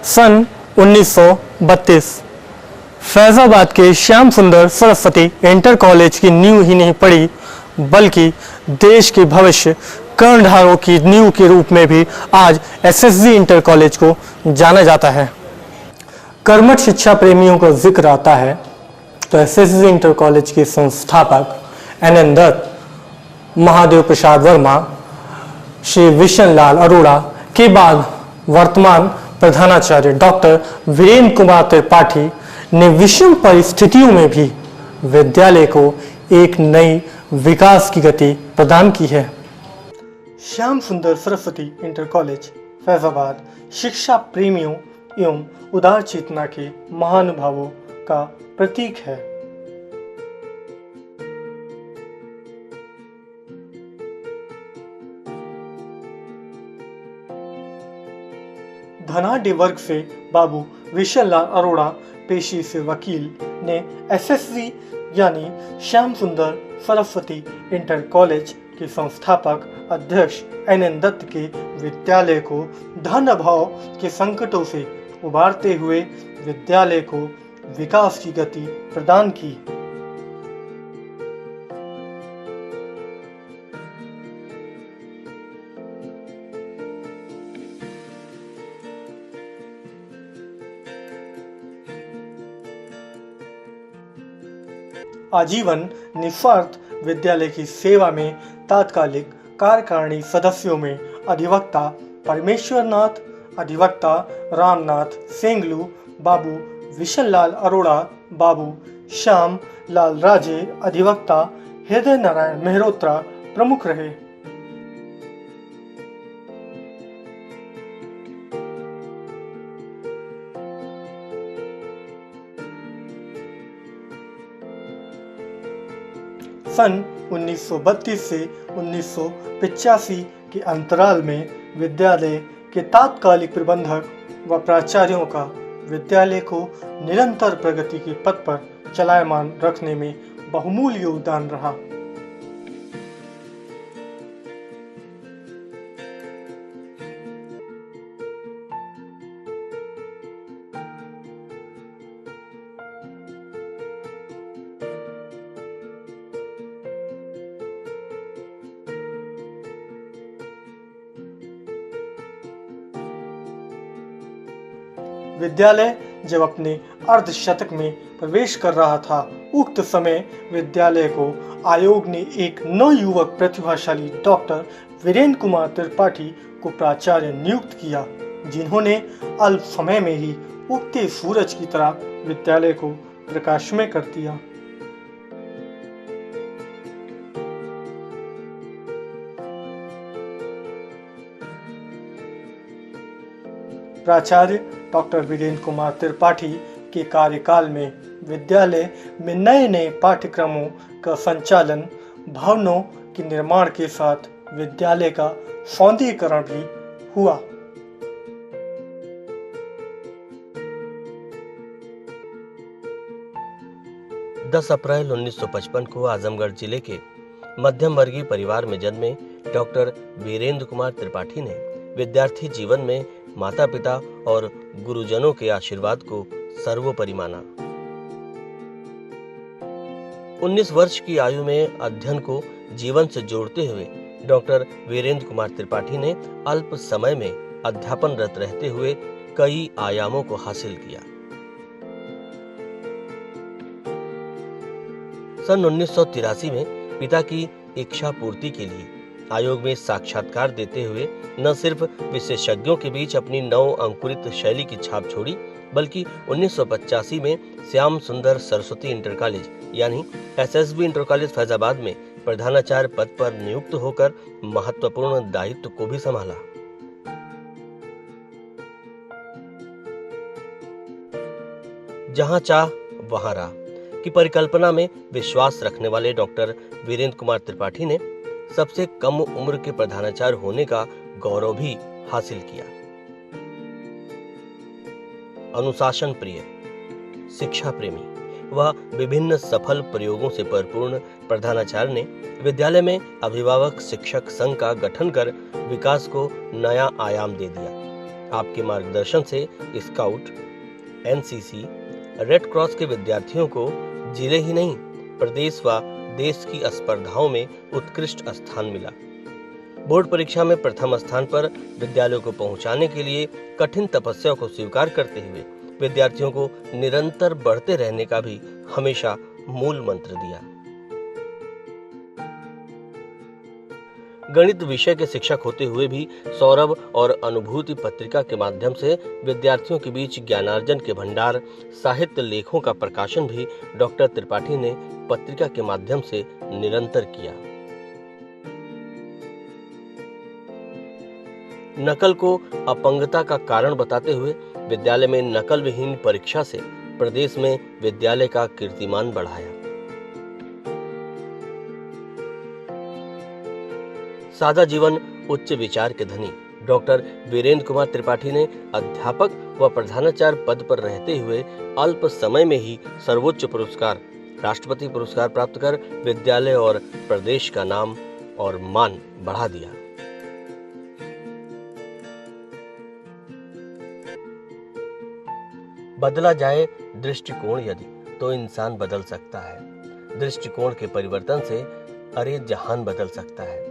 सन 1932 फैजाबाद के श्याम सुंदर Saraswati inter college की नींव ही नहीं पड़ी, बल्कि देश के भविष्य कर्णधारों की नींव के रूप में भी आज एसएसजी इंटर कॉलेज को जाना जाता है। कर्मठ शिक्षा प्रेमियों का जिक्र आता है तो एसएसजी इंटर कॉलेज के संस्थापक एनएन दत्त, महादेव प्रसाद वर्मा, श्री विशन लाल अरोड़ा के बाद वर्तमान प्रधानाचार्य डॉक्टर वीरेंद्र कुमार त्रिपाठी ने विषम परिस्थितियों में भी विद्यालय को एक नई विकास की गति प्रदान की है। श्याम सुंदर सरस्वती इंटर कॉलेज फैजाबाद शिक्षा प्रेमियों एवं उदार चेतना के महानुभावों का प्रतीक है। धनाढ़ वर्ग से बाबू विशन लाल अरोड़ा, पेशी से वकील, ने एसएसजी यानी श्याम सुंदर सरस्वती इंटर कॉलेज के संस्थापक अध्यक्ष एनएन दत्त के विद्यालय को धन अभाव के संकटों से उबारते हुए विद्यालय को विकास की गति प्रदान की। आजीवन निस्वार्थ विद्यालय की सेवा में तात्कालिक कार्यकारिणी सदस्यों में अधिवक्ता परमेश्वर नाथ, अधिवक्ता रामनाथ सेंगलू, बाबू विशन लाल अरोड़ा, बाबू श्याम लाल राजे, अधिवक्ता हृदय नारायण मेहरोत्रा प्रमुख रहे। सन 1932 से 1985 के अंतराल में विद्यालय के तात्कालिक प्रबंधक व प्राचार्यों का विद्यालय को निरंतर प्रगति के पथ पर चलायमान रखने में बहुमूल्य योगदान रहा। विद्यालय जब अपने अर्धशतक में प्रवेश कर रहा था, उक्त समय विद्यालय को आयोग ने एक नवयुवक प्रतिभाशाली डॉक्टर वीरेंद्र कुमार त्रिपाठी को प्राचार्य नियुक्त किया, जिन्होंने अल्प समय में ही उगते सूरज की तरह विद्यालय को प्रकाशमय कर दिया। प्राचार्य डॉक्टर वीरेंद्र कुमार त्रिपाठी के कार्यकाल में विद्यालय में नए नए पाठ्यक्रमों का संचालन, भवनों के निर्माण के साथ विद्यालय का सौंदर्यीकरण भी हुआ। अप्रैल 1955 को आजमगढ़ जिले के मध्यम वर्गीय परिवार में जन्मे डॉक्टर वीरेंद्र कुमार त्रिपाठी ने विद्यार्थी जीवन में माता पिता और गुरुजनों के आशीर्वाद को सर्वोपरि माना। 19 वर्ष की आयु में अध्ययन को जीवन से जोड़ते हुए डॉक्टर वीरेंद्र कुमार त्रिपाठी ने अल्प समय में अध्यापनरत रहते हुए कई आयामों को हासिल किया। सन 1983 में पिता की इच्छा पूर्ति के लिए आयोग में साक्षात्कार देते हुए न सिर्फ विशेषज्ञों के बीच अपनी नव अंकुरित शैली की छाप छोड़ी, बल्कि 1985 में श्याम सुंदर सरस्वती इंटर कॉलेज यानी एसएसबी इंटर कॉलेज फैजाबाद में प्रधानाचार्य पद पर नियुक्त होकर महत्वपूर्ण दायित्व को भी संभाला। जहां चाह वहां राह की परिकल्पना में विश्वास रखने वाले डॉक्टर वीरेंद्र कुमार त्रिपाठी ने सबसे कम उम्र के प्रधानाचार्य होने का गौरव भी हासिल किया। अनुशासन प्रिय, शिक्षा प्रेमी व विभिन्न सफल प्रयोगों से परिपूर्ण प्रधानाचार्य ने विद्यालय में अभिभावक शिक्षक संघ का गठन कर विकास को नया आयाम दे दिया। आपके मार्गदर्शन से स्काउट, एनसीसी, रेड क्रॉस के विद्यार्थियों को जिले ही नहीं प्रदेश व देश की स्पर्धाओं में उत्कृष्ट स्थान मिला। बोर्ड परीक्षा में प्रथम स्थान पर विद्यालयों को पहुंचाने के लिए कठिन तपस्या को स्वीकार करते हुए विद्यार्थियों को निरंतर बढ़ते रहने का भी हमेशा मूल मंत्र दिया। गणित विषय के शिक्षक होते हुए भी सौरभ और अनुभूति पत्रिका के माध्यम से विद्यार्थियों के बीच ज्ञानार्जन के भंडार, साहित्य लेखों का प्रकाशन भी डॉक्टर त्रिपाठी ने पत्रिका के माध्यम से निरंतर किया। नकल को अपंगता का कारण बताते हुए विद्यालय में नकल विहीन परीक्षा से प्रदेश में विद्यालय का कीर्तिमान बढ़ाया। सादा जीवन उच्च विचार के धनी डॉक्टर वीरेंद्र कुमार त्रिपाठी ने अध्यापक व प्रधानाचार्य पद पर रहते हुए अल्प समय में ही सर्वोच्च पुरस्कार राष्ट्रपति पुरस्कार प्राप्त कर विद्यालय और प्रदेश का नाम और मान बढ़ा दिया। बदला जाए दृष्टिकोण यदि तो इंसान बदल सकता है। दृष्टिकोण के परिवर्तन से अरे जहान बदल सकता है।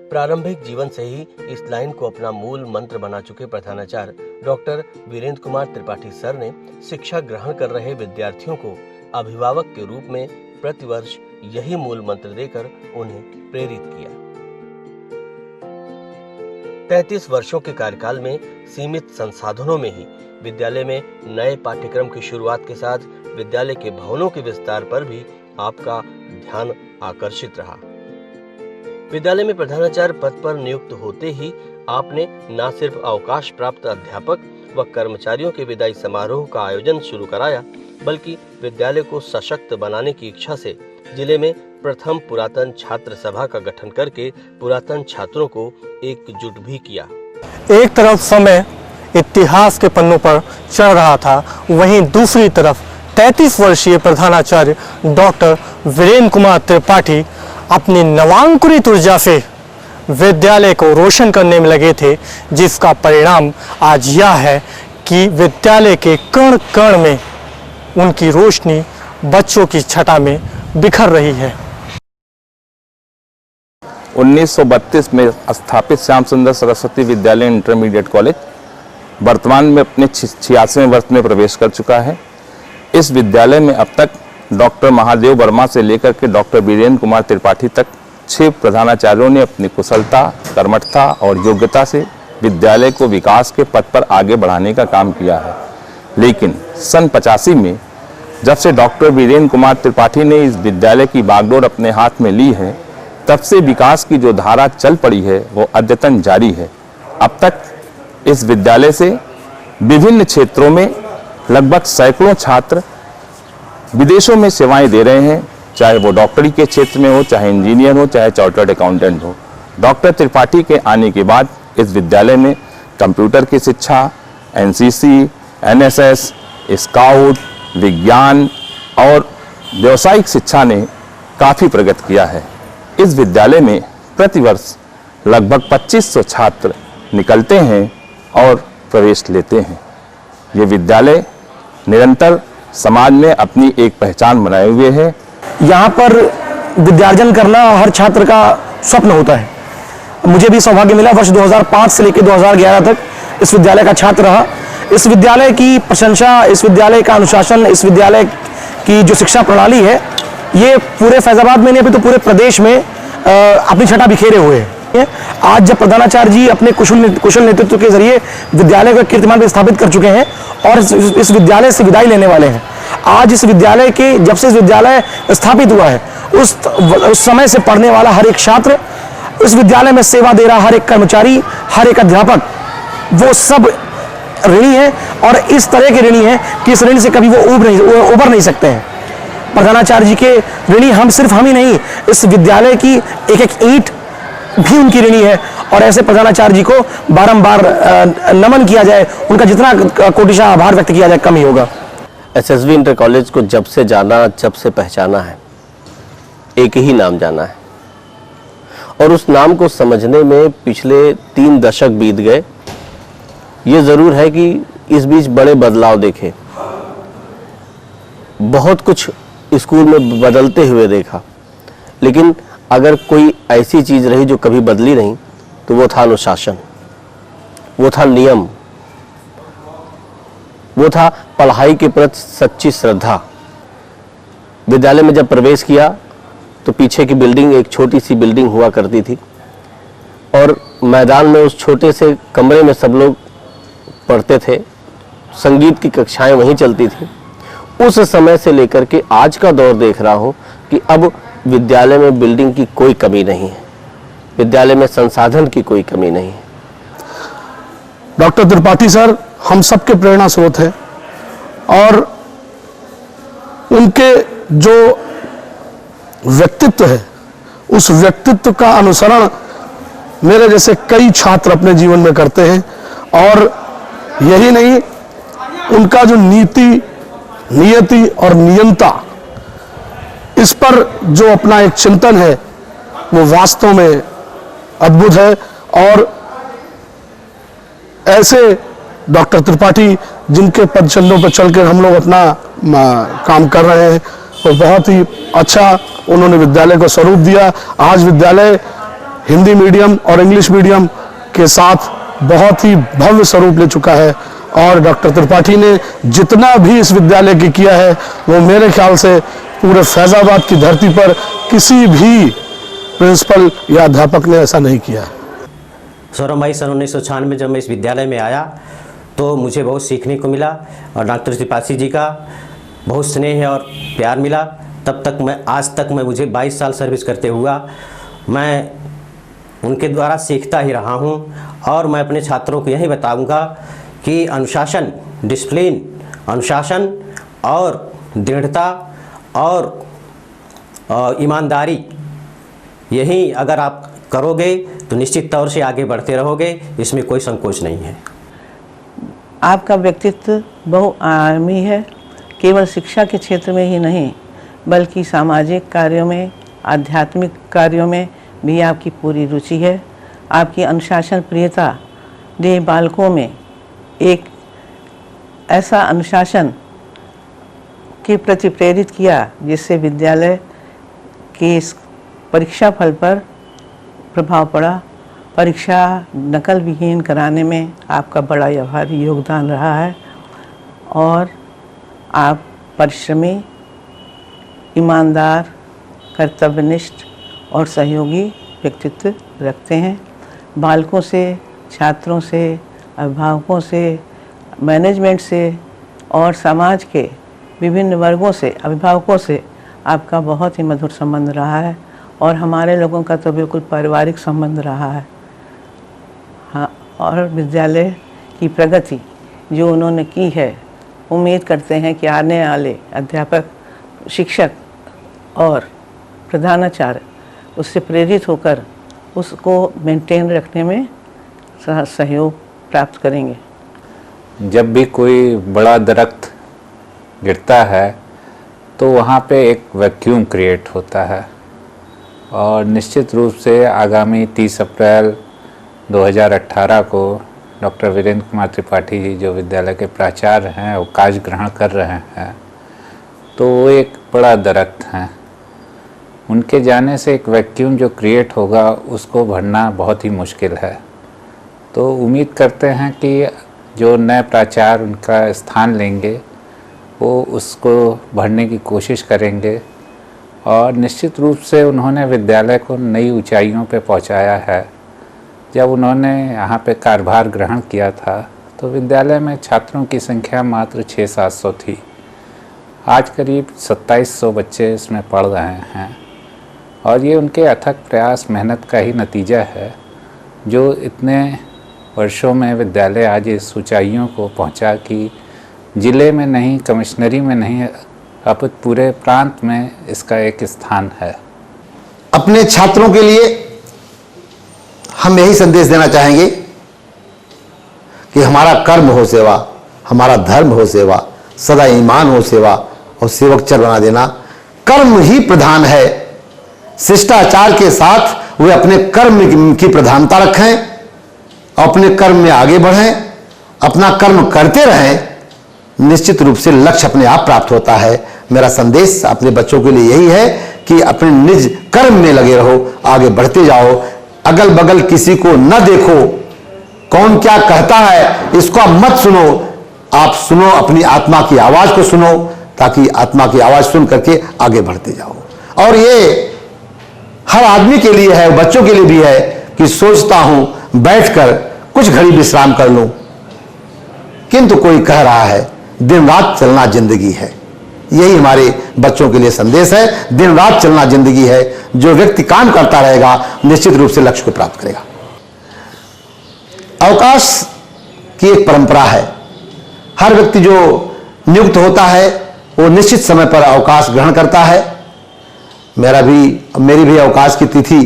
प्रारंभिक जीवन से ही इस लाइन को अपना मूल मंत्र बना चुके प्रधानाचार्य डॉक्टर वीरेंद्र कुमार त्रिपाठी सर ने शिक्षा ग्रहण कर रहे विद्यार्थियों को अभिभावक के रूप में प्रतिवर्ष यही मूल मंत्र देकर उन्हें प्रेरित किया। 33 वर्षों के कार्यकाल में सीमित संसाधनों में ही विद्यालय में नए पाठ्यक्रम की शुरुआत के साथ विद्यालय के भवनों के विस्तार पर भी आपका ध्यान आकर्षित रहा। विद्यालय में प्रधानाचार्य पद पर नियुक्त होते ही आपने न सिर्फ अवकाश प्राप्त अध्यापक व कर्मचारियों के विदाई समारोह का आयोजन शुरू कराया, बल्कि विद्यालय को सशक्त बनाने की इच्छा से जिले में प्रथम पुरातन छात्र सभा का गठन करके पुरातन छात्रों को एकजुट भी किया। एक तरफ समय इतिहास के पन्नों पर चढ़ रहा था, वहीं दूसरी तरफ 33 वर्षीय प्रधानाचार्य डॉक्टर वीरेंद्र कुमार त्रिपाठी अपनी नवांकुरित ऊर्जा से विद्यालय को रोशन करने में लगे थे, जिसका परिणाम आज यह है कि विद्यालय के कण कण में उनकी रोशनी बच्चों की छटा में बिखर रही है। 1932 में स्थापित श्याम सुंदर सरस्वती विद्यालय इंटरमीडिएट कॉलेज वर्तमान में अपने 86वें वर्ष में प्रवेश कर चुका है। इस विद्यालय में अब तक डॉक्टर महादेव वर्मा से लेकर के डॉक्टर वीरेंद्र कुमार त्रिपाठी तक 6 प्रधानाचार्यों ने अपनी कुशलता, कर्मठता और योग्यता से विद्यालय को विकास के पथ पर आगे बढ़ाने का काम किया है। लेकिन सन 85 में जब से डॉक्टर वीरेंद्र कुमार त्रिपाठी ने इस विद्यालय की बागडोर अपने हाथ में ली है, तब से विकास की जो धारा चल पड़ी है वो अद्यतन जारी है। अब तक इस विद्यालय से विभिन्न क्षेत्रों में लगभग सैकड़ों छात्र विदेशों में सेवाएं दे रहे हैं, चाहे वो डॉक्टरी के क्षेत्र में हो, चाहे इंजीनियर हो, चाहे चार्टर्ड अकाउंटेंट हो। डॉक्टर त्रिपाठी के आने के बाद इस विद्यालय में कंप्यूटर की शिक्षा, एनसीसी, एनएसएस, स्काउट, विज्ञान और व्यावसायिक शिक्षा ने काफ़ी प्रगति किया है। इस विद्यालय में प्रतिवर्ष लगभग 2500 छात्र निकलते हैं और प्रवेश लेते हैं। ये विद्यालय निरंतर समाज में अपनी एक पहचान बनाए हुए है। यहाँ पर विद्यार्जन करना हर छात्र का स्वप्न होता है। मुझे भी सौभाग्य मिला, वर्ष 2005 से लेकर 2011 तक इस विद्यालय का छात्र रहा। इस विद्यालय की प्रशंसा, इस विद्यालय का अनुशासन, इस विद्यालय की जो शिक्षा प्रणाली है, ये पूरे फैजाबाद में नहीं, अभी तो पूरे प्रदेश में अपनी छटा बिखेरे हुए हैं। आज जब प्रधानाचार्य जी अपने कुशल नेतृत्व के जरिए विद्यालय का कीर्तिमान भी स्थापित कर चुके हैं और इस विद्यालय से विदाई लेने वाले हैं। आज इस विद्यालय के जब से इस विद्यालय स्थापित हुआ है, उस समय से पढ़ने वाला हर एक छात्र, इस विद्यालय में सेवा दे रहा हर एक कर्मचारी, हर एक अध्यापक, वो सब ऋणी है और इस तरह के ऋणी है कि इस ऋण से कभी वो उबर नहीं सकते हैं। प्रधानाचार्य जी के ऋणी सिर्फ हम ही नहीं, इस विद्यालय की एक एक ईंट भी उनकी ऋणी है। और ऐसे प्रधानाचार्य जी को बारंबार नमन किया जाए, उनका जितना कोटिशा आभार व्यक्त किया जाए कम ही होगा। एसएसवी इंटर कॉलेज को जब से जाना, जब से पहचाना है, एक ही नाम जाना है और उस नाम को समझने में पिछले 3 दशक बीत गए। ये ज़रूर है कि इस बीच बड़े बदलाव देखे, बहुत कुछ स्कूल में बदलते हुए देखा, लेकिन अगर कोई ऐसी चीज़ रही जो कभी बदली नहीं तो वो था अनुशासन, वो था नियम, वो था पढ़ाई के प्रति सच्ची श्रद्धा। विद्यालय में जब प्रवेश किया तो पीछे की बिल्डिंग एक छोटी सी बिल्डिंग हुआ करती थी और मैदान में उस छोटे से कमरे में सब लोग पढ़ते थे, संगीत की कक्षाएं वहीं चलती थी। उस समय से लेकर के आज का दौर देख रहा हूं कि अब विद्यालय में बिल्डिंग की कोई कमी नहीं है, विद्यालय में संसाधन की कोई कमी नहीं है। डॉक्टर त्रिपाठी सर हम सबके प्रेरणा स्रोत हैं और उनके जो व्यक्तित्व है उस व्यक्तित्व का अनुसरण मेरे जैसे कई छात्र अपने जीवन में करते हैं। और यही नहीं, उनका जो नीति, नियति और नियंता, इस पर जो अपना एक चिंतन है वो वास्तव में अद्भुत है। और ऐसे डॉक्टर त्रिपाठी जिनके पदचिन्हों पर चलकर हम लोग अपना काम कर रहे हैं, तो बहुत ही अच्छा उन्होंने विद्यालय को स्वरूप दिया। आज विद्यालय हिंदी मीडियम और इंग्लिश मीडियम के साथ बहुत ही भव्य स्वरूप ले चुका है और डॉक्टर त्रिपाठी ने जितना भी इस विद्यालय के किया है वो मेरे ख्याल से पूरे फैजाबाद की धरती पर किसी भी प्रिंसिपल या अध्यापक ने ऐसा नहीं किया। 16 मई सन 1996 जब मैं इस विद्यालय में आया तो मुझे बहुत सीखने को मिला और डॉक्टर त्रिपाठी जी का बहुत स्नेह और प्यार मिला। तब तक मैं आज तक मुझे 22 साल सर्विस करते हुआ मैं उनके द्वारा सीखता ही रहा हूं और मैं अपने छात्रों को यही बताऊंगा कि अनुशासन, डिसिप्लिन, अनुशासन और दृढ़ता और ईमानदारी, यही अगर आप करोगे तो निश्चित तौर से आगे बढ़ते रहोगे, इसमें कोई संकोच नहीं है। आपका व्यक्तित्व बहुआयामी है, केवल शिक्षा के क्षेत्र में ही नहीं बल्कि सामाजिक कार्यों में, आध्यात्मिक कार्यों में भी आपकी पूरी रुचि है। आपकी अनुशासन प्रियता ने बालकों में एक ऐसा अनुशासन के प्रति प्रेरित किया जिससे विद्यालय के इस परीक्षा फल पर प्रभाव पड़ा। परीक्षा नकल विहीन कराने में आपका बड़ा व्यवहारिक योगदान रहा है और आप परिश्रमी, ईमानदार, कर्तव्यनिष्ठ और सहयोगी व्यक्तित्व रखते हैं। बालकों से, छात्रों से, अभिभावकों से, मैनेजमेंट से और समाज के विभिन्न वर्गों से, अभिभावकों से आपका बहुत ही मधुर संबंध रहा है और हमारे लोगों का तो बिल्कुल पारिवारिक संबंध रहा है। हाँ, और विद्यालय की प्रगति जो उन्होंने की है, उम्मीद करते हैं कि आने वाले अध्यापक, शिक्षक और प्रधानाचार्य उससे प्रेरित होकर उसको मेंटेन रखने में सहयोग प्राप्त करेंगे। जब भी कोई बड़ा दरख्त गिरता है तो वहाँ पे एक वैक्यूम क्रिएट होता है और निश्चित रूप से आगामी 30 अप्रैल 2018 को डॉक्टर वीरेंद्र कुमार त्रिपाठी जी जो विद्यालय के प्राचार्य हैं अवकाश ग्रहण कर रहे हैं, तो वो एक बड़ा दरख्त हैं। उनके जाने से एक वैक्यूम जो क्रिएट होगा उसको भरना बहुत ही मुश्किल है। तो उम्मीद करते हैं कि जो नए प्राचार्य उनका स्थान लेंगे वो उसको भरने की कोशिश करेंगे और निश्चित रूप से उन्होंने विद्यालय को नई ऊंचाइयों पे पहुंचाया है। जब उन्होंने यहाँ पे कार्यभार ग्रहण किया था तो विद्यालय में छात्रों की संख्या मात्र 600-700 थी। आज करीब 2700 बच्चे इसमें पढ़ रहे हैं और ये उनके अथक प्रयास, मेहनत का ही नतीजा है जो इतने वर्षों में विद्यालय आज इस ऊंचाइयों को पहुंचा कि ज़िले में नहीं, कमिश्नरी में नहीं, अब पूरे प्रांत में इसका एक स्थान है। अपने छात्रों के लिए हम यही संदेश देना चाहेंगे कि हमारा कर्म हो सेवा, हमारा धर्म हो सेवा, सदा ईमान हो सेवा और सेवक चर बना देना। कर्म ही प्रधान है, शिष्टाचार के साथ वे अपने कर्म की प्रधानता रखें, अपने कर्म में आगे बढ़ें अपना कर्म करते रहें, निश्चित रूप से लक्ष्य अपने आप प्राप्त होता है। मेरा संदेश अपने बच्चों के लिए यही है कि अपने निज कर्म में लगे रहो, आगे बढ़ते जाओ, अगल बगल किसी को न देखो, कौन क्या कहता है इसको मत सुनो, आप सुनो अपनी आत्मा की आवाज को सुनो, ताकि आत्मा की आवाज सुन करके आगे बढ़ते जाओ। और ये हर आदमी के लिए है, बच्चों के लिए भी है कि सोचता हूं बैठकर कुछ घड़ी विश्राम कर लूं, किंतु कोई कह रहा है दिन रात चलना जिंदगी है। यही हमारे बच्चों के लिए संदेश है, दिन रात चलना जिंदगी है। जो व्यक्ति काम करता रहेगा निश्चित रूप से लक्ष्य को प्राप्त करेगा। अवकाश की एक परंपरा है, हर व्यक्ति जो नियुक्त होता है वो निश्चित समय पर अवकाश ग्रहण करता है। मेरी भी अवकाश की तिथि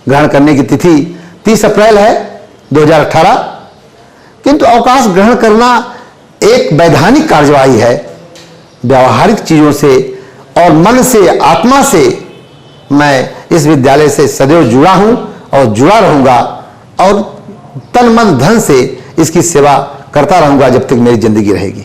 ग्रहण करने की तिथि 30 अप्रैल है 2018, किंतु अवकाश ग्रहण करना एक वैधानिक कार्यवाही है। व्यावहारिक चीजों से और मन से, आत्मा से मैं इस विद्यालय से सदैव जुड़ा हूं और जुड़ा रहूंगा और तन मन धन से इसकी सेवा करता रहूंगा जब तक मेरी जिंदगी रहेगी।